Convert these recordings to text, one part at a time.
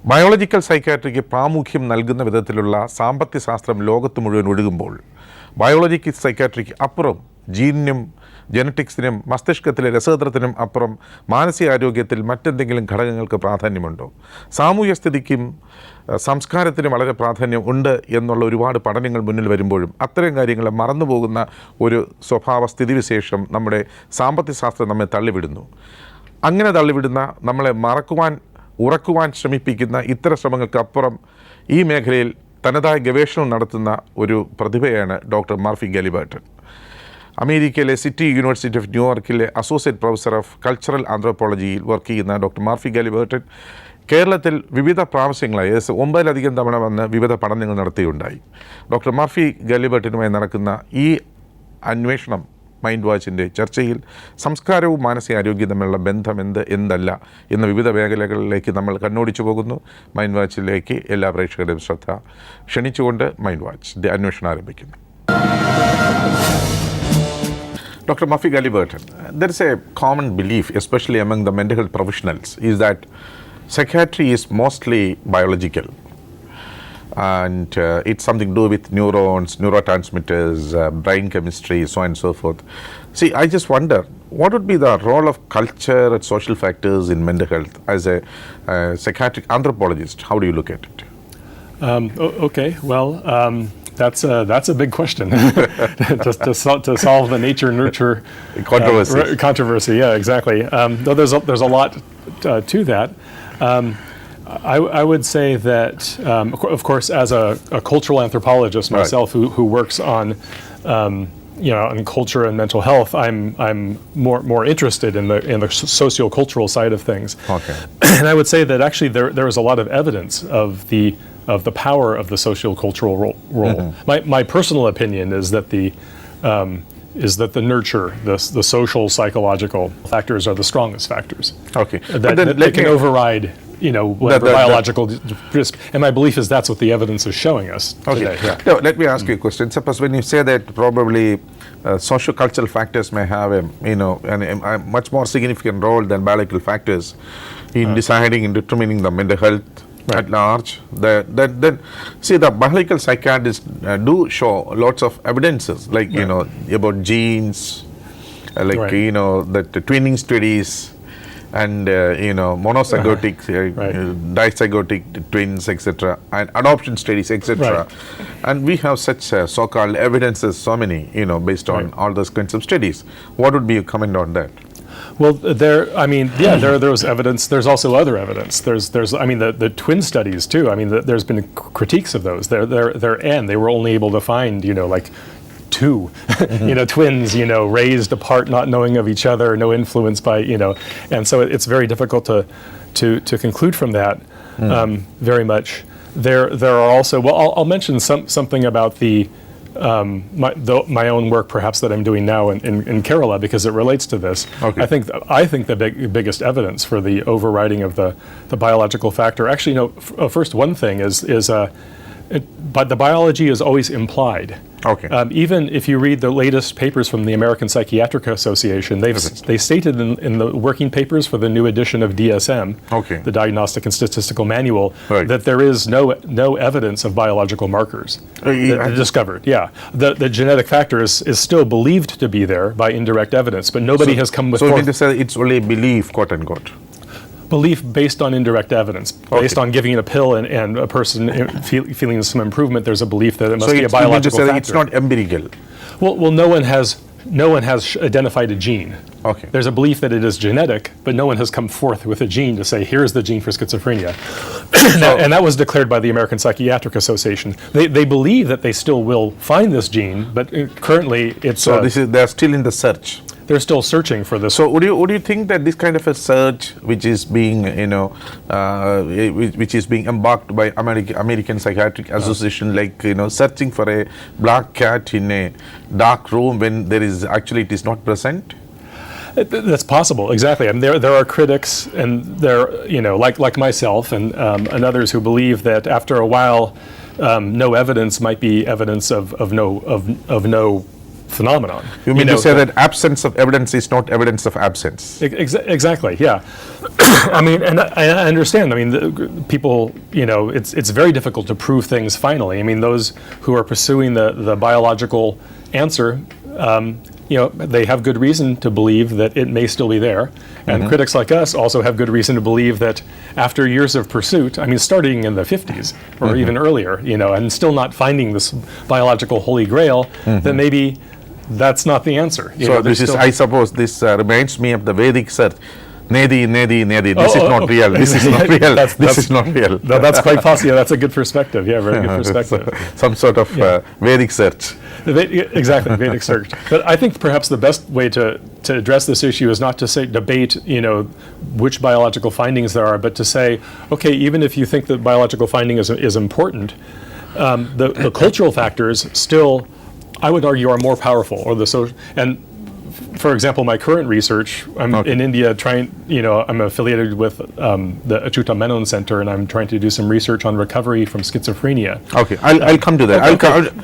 Biological psychiatric പ്രാമുഖ്യം നൽകുന്ന വിധത്തിലുള്ള സാമ്പത്തികശാസ്ത്രം ലോകത്ത് മുഴുവൻ ഒഴുകുമ്പോൾ ബയോളജിക്കൽ സൈക്കാട്രിക്ക് അപ്പുറം ജീനിനും ജനറ്റിക്സിനും മസ്തിഷ്കത്തിലെ രസതന്ത്രത്തിനും അപ്പുറം മാനസികാരോഗ്യത്തിൽ മറ്റെന്തെങ്കിലും ഘടകങ്ങൾക്ക് പ്രാധാന്യമുണ്ടോ? സാമൂഹ്യ സ്ഥിതിക്കും സംസ്കാരത്തിനും വളരെ പ്രാധാന്യം ഉണ്ട് എന്നുള്ള ഒരുപാട് പഠനങ്ങൾ മുന്നിൽ വരുമ്പോഴും അത്തരം കാര്യങ്ങളെ മറന്നുപോകുന്ന ഒരു സ്വഭാവ സ്ഥിതിവിശേഷം നമ്മുടെ സാമ്പത്തികശാസ്ത്രം നമ്മെ തള്ളിവിടുന്നു. അങ്ങനെ തള്ളിവിടുന്ന നമ്മളെ ഉറക്കുവാൻ ശ്രമിപ്പിക്കുന്ന ഇത്തരം ശ്രമങ്ങൾക്കപ്പുറം ഈ മേഖലയിൽ തനതായ ഗവേഷണം നടത്തുന്ന ഒരു പ്രതിഭയാണ് ഡോക്ടർ മാർഫി ഗാലിബർട്ടൺ. അമേരിക്കയിലെ സിറ്റി യൂണിവേഴ്സിറ്റി ഓഫ് ന്യൂയോർക്കിലെ അസോസിയേറ്റ് പ്രൊഫസർ ഓഫ് കൾച്ചറൽ ആന്ത്രോപോളജിയിൽ വർക്ക് ചെയ്യുന്ന ഡോക്ടർ മാർഫി ഗാലിബർട്ടൺ കേരളത്തിൽ വിവിധ പ്രാവശ്യങ്ങളായി 9 തവണ വന്ന് വിവിധ പഠനങ്ങൾ നടത്തുകയുണ്ടായി. ഡോക്ടർ മാർഫി ഗാലിബർട്ടനുമായി നടക്കുന്ന ഈ അന്വേഷണം മൈൻഡ് വാച്ചിൻ്റെ ചർച്ചയിൽ സംസ്കാരവും മാനസികാരോഗ്യവും തമ്മിലുള്ള ബന്ധം എന്തല്ല എന്ന വിവിധ മേഖലകളിലേക്ക് നമ്മൾ കണ്ണോടിച്ചു പോകുന്നു. മൈൻഡ് വാച്ചിലേക്ക് എല്ലാ പ്രേക്ഷകരുടെയും ശ്രദ്ധ ക്ഷണിച്ചുകൊണ്ട് മൈൻഡ് വാച്ച് അന്വേഷണം ആരംഭിക്കുന്നു. Dr. Mafi Galiburton, there is a common belief, especially among the mental health professionals, is that psychiatry is mostly biological. And it's something to do with neurons, neurotransmitters, brain chemistry, so on and so forth. See, I just wonder, what would be the role of culture and social factors in mental health as a psychiatric anthropologist? How do you look at it? Okay, well, that's a big question. Just to solve the nature-nurture controversy. Yeah, exactly. Though there's a lot to that. I would say that, of course, as a cultural anthropologist myself, right, who works on on culture and mental health, I'm more interested in the socio-cultural side of things. Okay. And I would say that actually there is a lot of evidence of the power of the socio-cultural role. Mm-hmm. My personal opinion is that the nurture, the social psychological factors are the strongest factors. Okay. That can override whatever biological risk. And my belief is that's what the evidence is showing us today. Yeah. No, let me ask you a question. Suppose when you say that probably socio-cultural factors may have a much more significant role than biological factors in deciding and determining the mental health at large, then see, the biological psychiatrists do show lots of evidences, like about genes, like the twinning studies, and monozygotic, dizygotic twins, etc., and adoption studies, etc. Right. And we have such so-called evidences, so many, based on all those kinds of studies. What would be your comment on that? Well, there was evidence. There's also other evidence. There's the twin studies too. There's been critiques of those. They were only able to find like 2 twins raised apart, not knowing of each other, no influence by and so it's very difficult to conclude from that very much. There are also, well, I'll mention something about my own work perhaps that I'm doing now in Kerala, because it relates to this. Okay. I think the biggest evidence for the overriding of the biological factor, actually first one thing is but the biology is always implied. Okay. Even if you read the latest papers from the American Psychiatric Association, they stated in the working papers for the new edition of DSM, the Diagnostic and Statistical Manual, right, that there is no evidence of biological markers discovered. Yeah, the genetic factor is still believed to be there by indirect evidence, but nobody has come with. So you say it's only belief, quote unquote. Belief based on indirect evidence, based on giving a pill and a person feeling some improvement. There's a belief that it must be a biological factor. It's not empirical. Well, no one has identified a gene. Okay. There's a belief that it is genetic, but no one has come forth with a gene to say, here's the gene for schizophrenia. And that was declared by the American Psychiatric Association. They believe that they still will find this gene, but currently it's. So they're still in the search. They're still searching for this. So would you think that this kind of a search, which is being which is being embarked by American Psychiatric Association, like searching for a black cat in a dark room when there is actually it is not present? That's possible, exactly. And there are critics, and there like myself and others who believe that after a while, no evidence might be evidence of no phenomenon. You mean to say that absence of evidence is not evidence of absence? Exactly, yeah. I mean, and I understand. I mean, people, it's very difficult to prove things finally. I mean, those who are pursuing the biological answer, they have good reason to believe that it may still be there. And critics like us also have good reason to believe that after years of pursuit, I mean, starting in the 50s or even earlier, and still not finding this biological holy grail, that maybe that's not the answer. So I suppose this reminds me of the Vedic search. Nedi. This is not real. This is not real. This is not real. That's quite possible. Yeah, that's a good perspective. Yeah, very good perspective. Some sort of Vedic search. Exactly, Vedic search. But I think perhaps the best way to address this issue is not to say debate, which biological findings there are, but to say, okay, even if you think that biological finding is important, the cultural factors still, I would argue, are more powerful. And for example, my current research, I'm in India I'm affiliated with the Achyuta Menon Center, and I'm trying to do some research on recovery from schizophrenia. Okay, I'll come to that.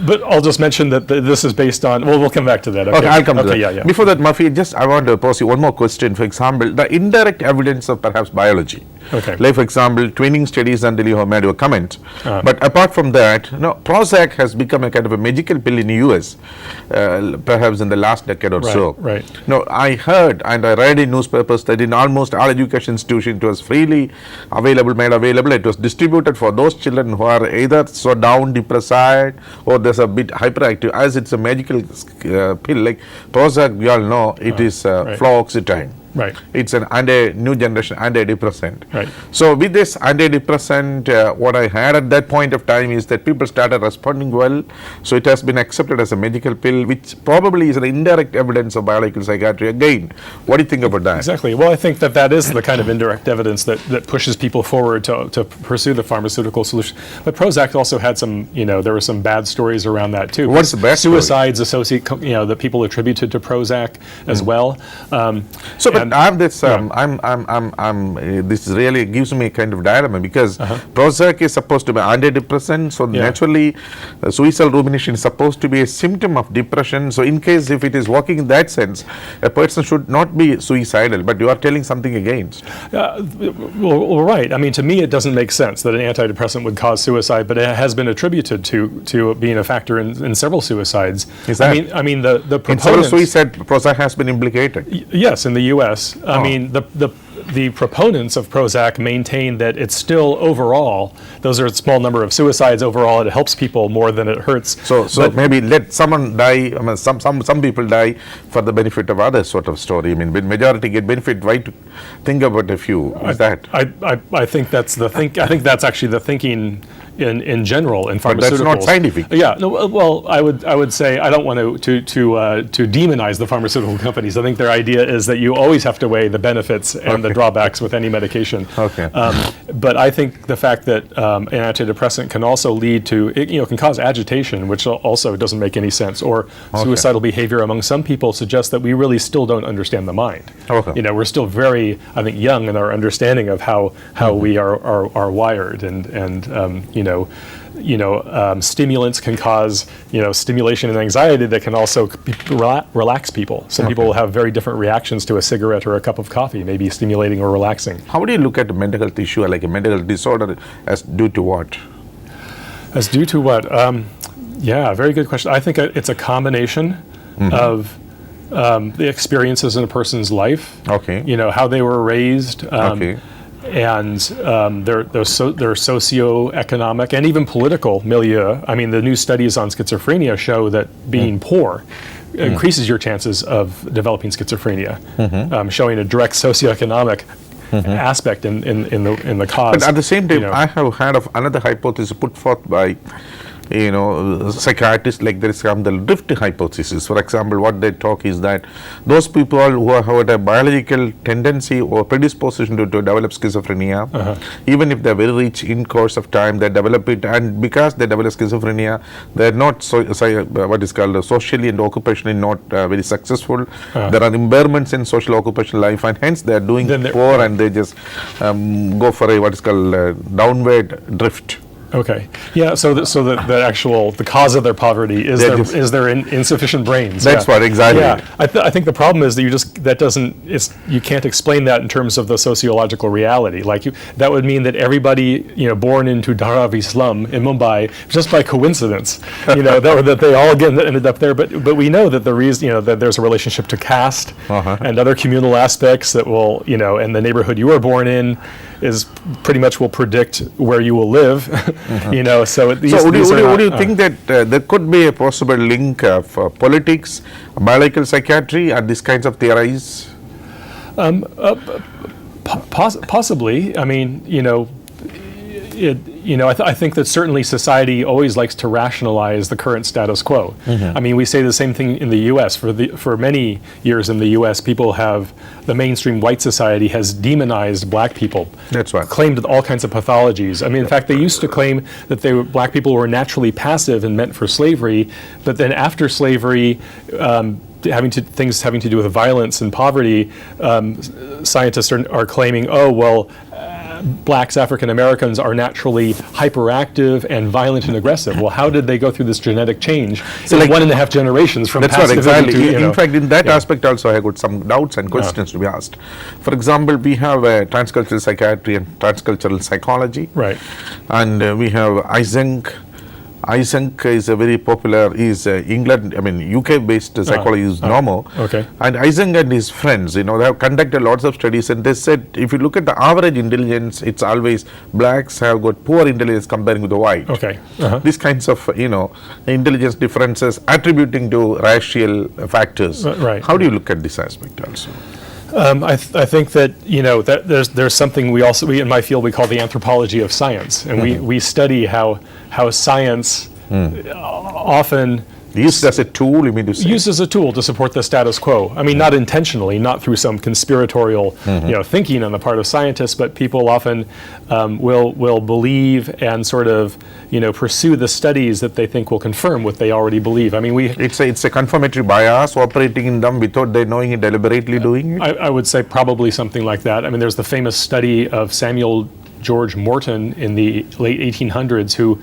But I'll just mention that this is based on, we'll come back to that. Okay, I'll come to that. Yeah. Before that, Murphy, I want to pose you one more question. For example, the indirect evidence of perhaps biology. Okay. Like, for example, twinning studies until you have made your comment. But apart from that, Prozac has become a kind of a magical pill in the US, perhaps in the last decade or so. Right. No, I heard and I read in newspapers that in almost all education institutions it was freely made available. It was distributed for those children who are either so down, depressed, or there's a bit hyperactive. As it's a magical pill, like Prozac, we all know it is fluoxetine. Right. It's an new generation antidepressant. Right. So with this antidepressant, what I had at that point of time is that people started responding well. So it has been accepted as a medical pill, which probably is an indirect evidence of biological psychiatry. Again, what do you think about that? Exactly. Well, I think that is the kind of indirect evidence that pushes people forward to pursue the pharmaceutical solution. But Prozac also had some, there were some bad stories around that too. What's the bad suicides associate, that people attributed to Prozac as well. But I have this. This really gives me a kind of dilemma because Prozac is supposed to be antidepressant, so naturally, suicidal rumination is supposed to be a symptom of depression. So, in case if it is working in that sense, a person should not be suicidal. But you are telling something against. Well, right. I mean, to me, it doesn't make sense that an antidepressant would cause suicide, but it has been attributed to being a factor in several suicides. Is that? I mean, the proponents. In several suicide, Prozac has been implicated. Yes, in the U.S. I mean, the proponents of Prozac maintain that it's still overall, those are a small number of suicides overall, it helps people more than it hurts. So maybe let someone die, I mean, some people die for the benefit of others sort of story. I mean, when majority get benefit, why to think about a few? Is that? I think that's I think that's actually the thinking in general in pharmaceuticals. But that's not scientific. Yeah. No. Well, I would say I don't want to demonize the pharmaceutical companies. I think their idea is that you always have to weigh the benefits and the drawbacks with any medication. Okay. But I think the fact that an antidepressant can also lead to can cause agitation, which also doesn't make any sense, or suicidal behavior among some people suggests that we really still don't understand the mind. Okay. We're still very, I think, young in our understanding of how we are wired, and stimulants can cause, stimulation and anxiety that can also relax people. Some people will have very different reactions to a cigarette or a cup of coffee, maybe stimulating or relaxing. How do you look at a mental health issue, like a mental health disorder, as due to what? As due to what? Very good question. I think it's a combination of the experiences in a person's life. Okay. How they were raised. And their socioeconomic and even political milieu. I mean, the new studies on schizophrenia show that being poor increases your chances of developing schizophrenia, showing a direct socioeconomic aspect in the cause. But at the same time, I have heard of another hypothesis put forth by psychiatrists, like there is the drift hypothesis. For example, what they talk is that those people who have a biological tendency or predisposition to develop schizophrenia, even if they're very rich in course of time, they develop it, and because they develop schizophrenia, they're not what is called socially and occupationally not very successful. There are impairments in social occupational life, and hence they're doing poor, and they just go for a what is called downward drift. Okay. Yeah. So the actual the cause of their poverty is their insufficient brains. That's what exactly. Yeah. I think the problem is that you can't explain that in terms of the sociological reality. That would mean that everybody born into Dharavi slum in Mumbai just by coincidence, that they all ended up there. But we know that the reason that there's a relationship to caste and other communal aspects that will and the neighborhood you were born in is pretty much will predict where you will live. So would you think that there could be a possible link of politics, biological psychiatry, and these kinds of theories? Possibly. I mean, I think that certainly society always likes to rationalize the current status quo. I mean, we say the same thing in the U.S. For many years in the U.S., the mainstream white society has demonized black people. That's right. Claimed all kinds of pathologies. I mean, in fact, they used to claim that black people were naturally passive and meant for slavery, but then after slavery, things having to do with violence and poverty, scientists are claiming, blacks, African Americans are naturally hyperactive and violent and aggressive. Well, how did they go through this genetic change in 1.5 generations from that's passivity what exactly. to, In fact, in that aspect also I got some doubts and questions to be asked. For example, we have transcultural psychiatry and transcultural psychology. Right. And we have Eysenck. Eysenck is a very popular, UK-based psychology is normal. Okay. And Eysenck and his friends, they have conducted lots of studies, and they said if you look at the average intelligence, it's always blacks have got poor intelligence comparing with the white. Okay. These kinds of, intelligence differences attributing to racial factors. Right. How do you look at this aspect also? I think that that there's something we in my field we call the anthropology of science, and we study how science often used as a tool, you mean to say? Used as a tool to support the status quo. I mean, not intentionally, not through some conspiratorial, thinking on the part of scientists, but people often will believe and sort of, pursue the studies that they think will confirm what they already believe. I mean, it's a confirmatory bias operating in them without they knowing it, deliberately doing it. I would say probably something like that. I mean, there's the famous study of Samuel George Morton in the late 1800s who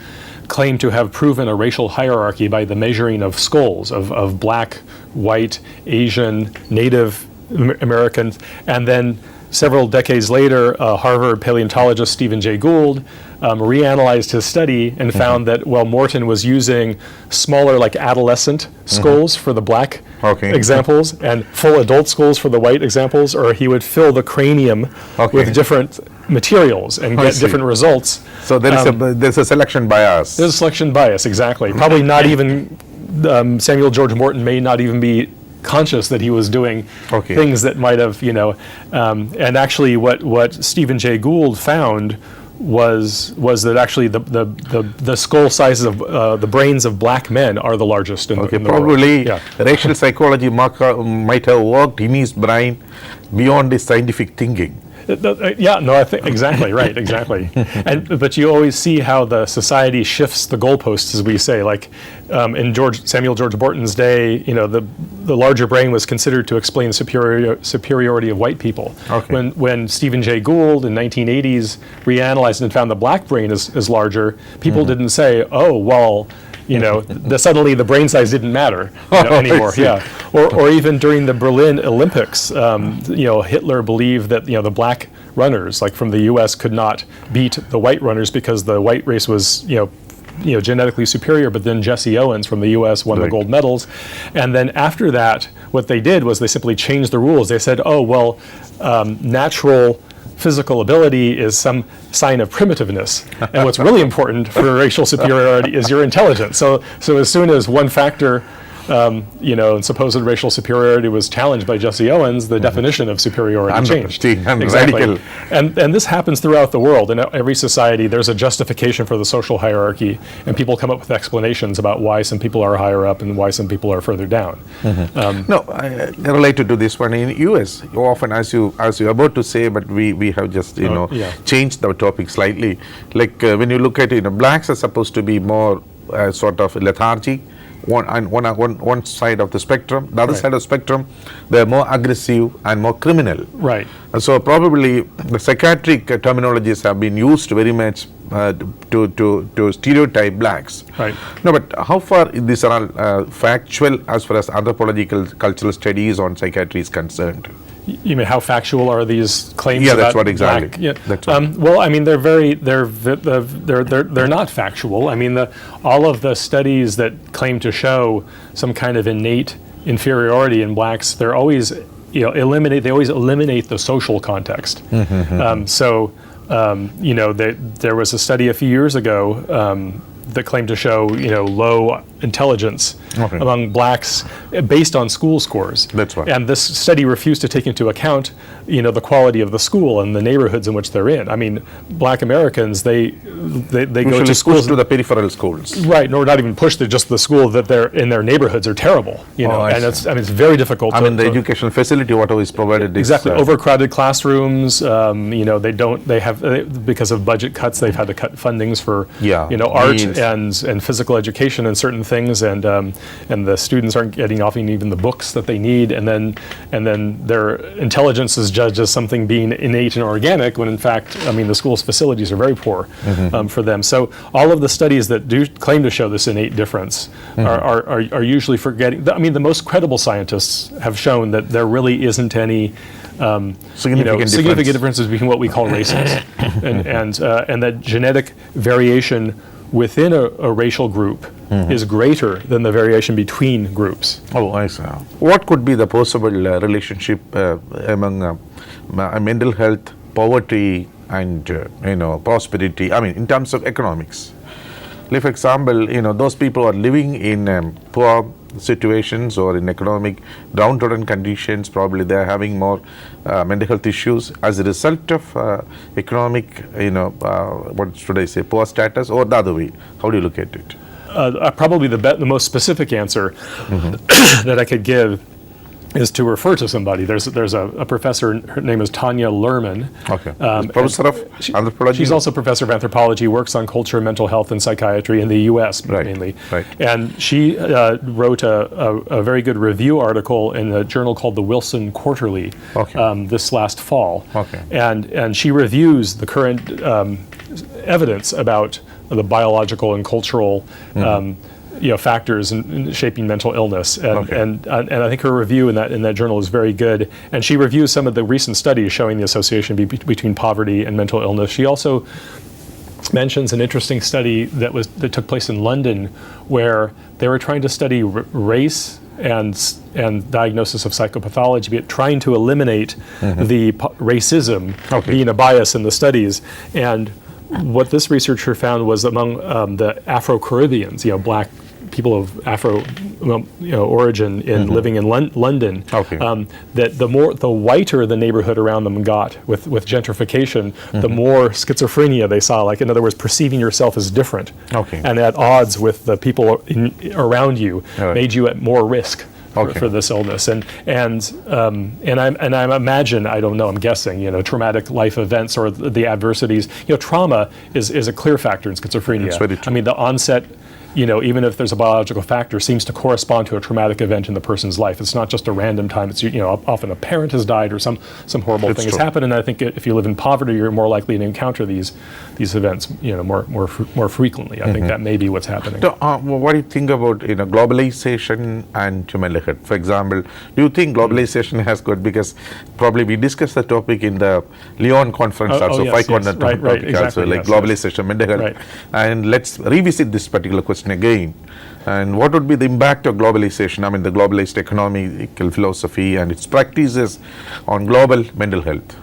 claimed to have proven a racial hierarchy by the measuring of skulls of black, white, Asian, Native Americans. And then several decades later, Harvard paleontologist Stephen Jay Gould reanalyzed his study and found that, Morton was using smaller, like adolescent skulls for the black examples and full adult skulls for the white examples, or he would fill the cranium with different materials and get different results. So there's a selection bias. There's a selection bias, exactly. Probably not even, Samuel George Morton may not even be conscious that he was doing things that might have, and actually what Stephen Jay Gould found was that actually the skull sizes of the brains of black men are the largest in the world. Probably racial psychology might have worked in his brain beyond his scientific thinking. I think exactly right, exactly. But you always see how the society shifts the goalposts, as we say. Like in Samuel George Morton's day, the larger brain was considered to explain the superiority of white people. When Stephen Jay Gould in 1980s reanalyzed and found the black brain is larger, people didn't say, suddenly the brain size didn't matter anymore. Or even during the Berlin Olympics, Hitler believed that the black runners, like from the U.S., could not beat the white runners because the white race was genetically superior. But then Jesse Owens from the U.S. won the gold medals, and then after that, what they did was they simply changed the rules. They said, natural physical ability is some sign of primitiveness, and what's really important for racial superiority is your intelligence. So as soon as one factor, supposed racial superiority was challenged by Jesse Owens, the definition of superiority changed. Exactly. And this happens throughout the world. In every society, there's a justification for the social hierarchy, and people come up with explanations about why some people are higher up and why some people are further down. Related to this one, in US, you often, as you're about to say, but we have just changed the topic slightly. Like when you look at blacks are supposed to be more sort of lethargic. One side of the spectrum, the other side of the spectrum, they're more aggressive and more criminal. Right. So probably the psychiatric terminologies have been used very much to stereotype blacks. Right. No, but how far these are all factual as far as anthropological cultural studies on psychiatry is concerned? You mean how factual are these claims? Yeah, about that's what exactly. black? Yeah. That's what. Well, I mean, they're not factual. I mean, all of the studies that claim to show some kind of innate inferiority in blacks, they're always they always eliminate the social context. There was a study a few years ago that claimed to show low intelligence among blacks based on school scores. That's right. And this study refused to take into account the quality of the school and the neighborhoods in which they're in. I mean, black Americans, they go to schools to the peripheral schools. Right, nor not even pushed to just the school that they're in their neighborhoods are terrible. And it's very difficult. The educational facility, whatever is provided, exactly overcrowded classrooms. Because of budget cuts, they've had to cut fundings for art and physical education and certain things, and the students aren't getting often even the books that they need, and then their intelligence is judged as something being innate and organic, when in fact, the school's facilities are very poor for them. So all of the studies that do claim to show this innate difference are usually forgetting. The most credible scientists have shown that there really isn't any significant differences between what we call races, and that genetic variation within a racial group is greater than the variation between groups. Oh, I see. What could be the possible relationship among mental health, poverty, and prosperity? In terms of economics. Like, for example, those people who are living in poor situations or in economic downtrodden conditions, probably they are having more mental health issues as a result of economic, what should I say, poor status, or the other way. How do you look at it? Probably the most specific answer that I could give is to refer to somebody. There's a professor, her name is Tanya Lerman. Okay. Professor of anthropology? She's also professor of anthropology, works on culture, mental health, and psychiatry in the U.S. mainly. Right. And she wrote a very good review article in a journal called the Wilson Quarterly this last fall. Okay. And she reviews the current evidence about the biological and cultural factors in shaping mental illness, and I think her review in that journal is very good. And she reviews some of the recent studies showing the association between poverty and mental illness. She also mentions an interesting study that took place in London, where they were trying to study race and diagnosis of psychopathology, but trying to eliminate the racism being a bias in the studies. And what this researcher found was among the Afro-Caribbeans, black people of Afro origin living in London, that the whiter the neighborhood around them got with gentrification, the more schizophrenia they saw. Like, in other words, perceiving yourself as different and at odds with the people around you made you at more risk for this illness. And I imagine, I don't know, I'm guessing, traumatic life events or the adversities. Trauma is a clear factor in schizophrenia. The onset, even if there's a biological factor, seems to correspond to a traumatic event in the person's life. It's not just a random time. It's often a parent has died or some horrible thing has happened. And I think if you live in poverty, you're more likely to encounter these events more frequently. I think that may be what's happening. So, what do you think about globalization and mental health? For example, do you think globalization has got, because probably we discussed the topic in the Lyon conference also, yes, globalization, mental health. Right. And let's revisit this particular question again. And what would be the impact of globalization, the globalized economical philosophy and its practices on global mental health?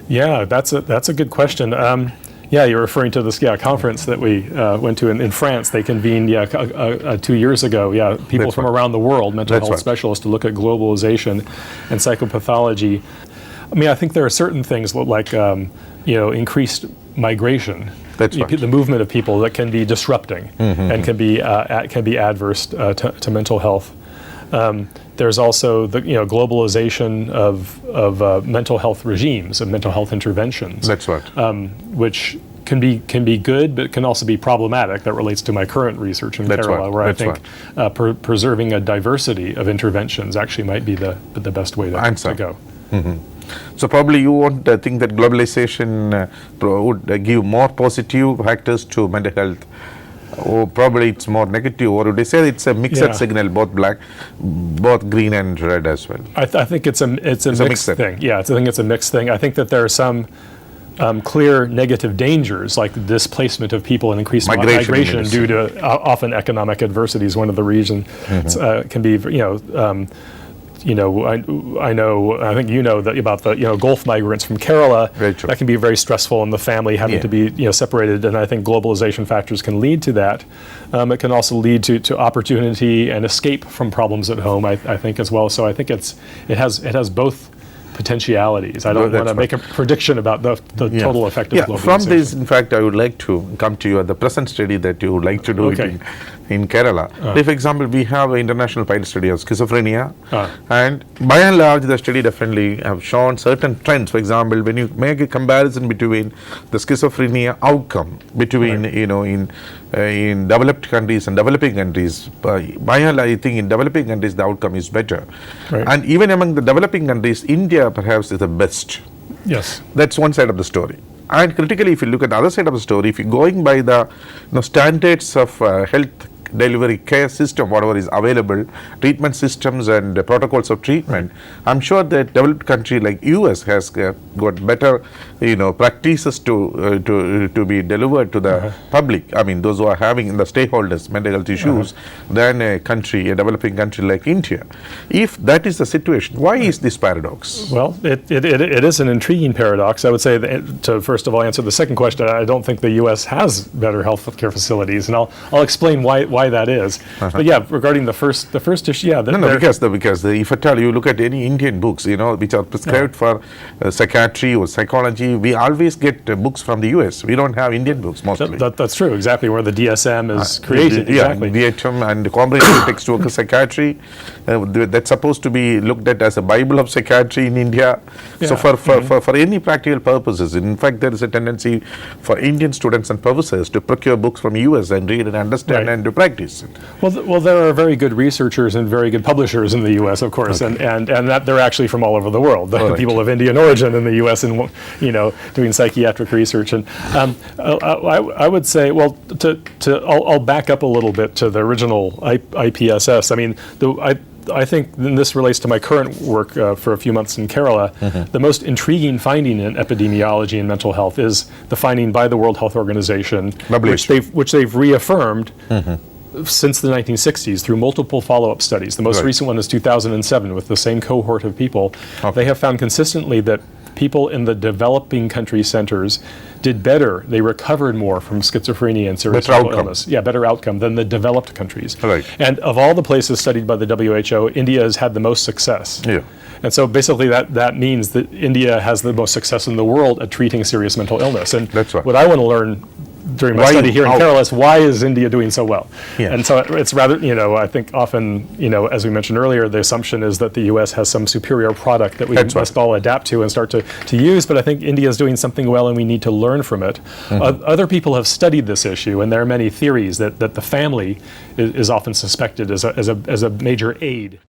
Yeah, that's a good question. You're referring to this conference that we went to in France. They convened 2 years ago. People from around the world, mental health specialists, to look at globalization and psychopathology. I think there are certain things like increased migration. The movement of people that can be disrupting and can be adverse to mental health. There's also the globalization of mental health regimes and mental health interventions. That's right. Which can be good, but can also be problematic. That relates to my current research in Kerala, where I think preserving a diversity of interventions actually might be the best way to go. So probably you won't think that globalization would give more positive factors to mental health, or probably it's more negative, or would you say it's a mixed signal, both black, both green and red as well? I think it's a mixed thing. Yeah, I think it's a mixed thing. I think that there are some clear negative dangers, like the displacement of people and increased migration due to often economic adversities. One of the reasons can be, I think you know that about the Gulf migrants from Kerala. That can be very stressful in the family, having to be separated, and I think globalization factors can lead to that. It can also lead to opportunity and escape from problems at home, I think, as well. So I think it has both potentialities. I don't want to make a prediction about the total effect of globalization. From this, in fact, I would like to come to you at the present study that you would like to do in Kerala. For example, we have an international pilot study of schizophrenia, and by and large, the study definitely have shown certain trends. For example, when you make a comparison between the schizophrenia outcome between in developed countries and developing countries, by and large, I think in developing countries the outcome is better, and even among the developing countries, India perhaps is the best. Yes, that's one side of the story. And critically, if you look at the other side of the story, if you're going by the standards of health delivery care system, whatever is available, treatment systems and protocols of treatment, I'm sure that developed country like US has got better practices to be delivered to the public, I mean those who are having the stakeholders mental health issues, than a developing country like India. If that is the situation, why is this paradox? Well, it is an intriguing paradox. I would say that to first of all answer the second question, I don't think the US has better health care facilities, and I'll explain why that is. But yeah, regarding the first issue, because if at all you look at any Indian books, which are prescribed for psychiatry or psychology, we always get books from the US. We don't have Indian books mostly. That's true, exactly, where the DSM is created. Exactly. DHM and comprehensive textbook of psychiatry, that's supposed to be looked at as a Bible of psychiatry in India. So for any practical purposes, in fact, there is a tendency for Indian students and professors to procure books from US and read and understand and to practice. Well, there are very good researchers and very good publishers in the U.S., of course, and that they're actually from all over the world. People of Indian origin in the U.S. and doing psychiatric research. And I would say, well, I'll back up a little bit to the original IPSS. I mean, I think, and this relates to my current work for a few months in Kerala, the most intriguing finding in epidemiology and mental health is the finding by the World Health Organization, which they've reaffirmed since the 1960s through multiple follow-up studies. The most recent one is 2007 with the same cohort of people. They have found consistently that people in the developing country centers did better. They recovered more from schizophrenia and serious mental illness. Yeah, better outcome than the developed countries. And of all the places studied by the WHO, India has had the most success. And so basically that means that India has the most success in the world at treating serious mental illness. And what I want to learn during my study here in Kerala is why is India doing so well? And so it's rather, I think often, as we mentioned earlier, the assumption is that the U.S. has some superior product that we must all adapt to and start to use, but I think India is doing something well and we need to learn from it. Other people have studied this issue, and there are many theories that the family is often suspected as a major aid.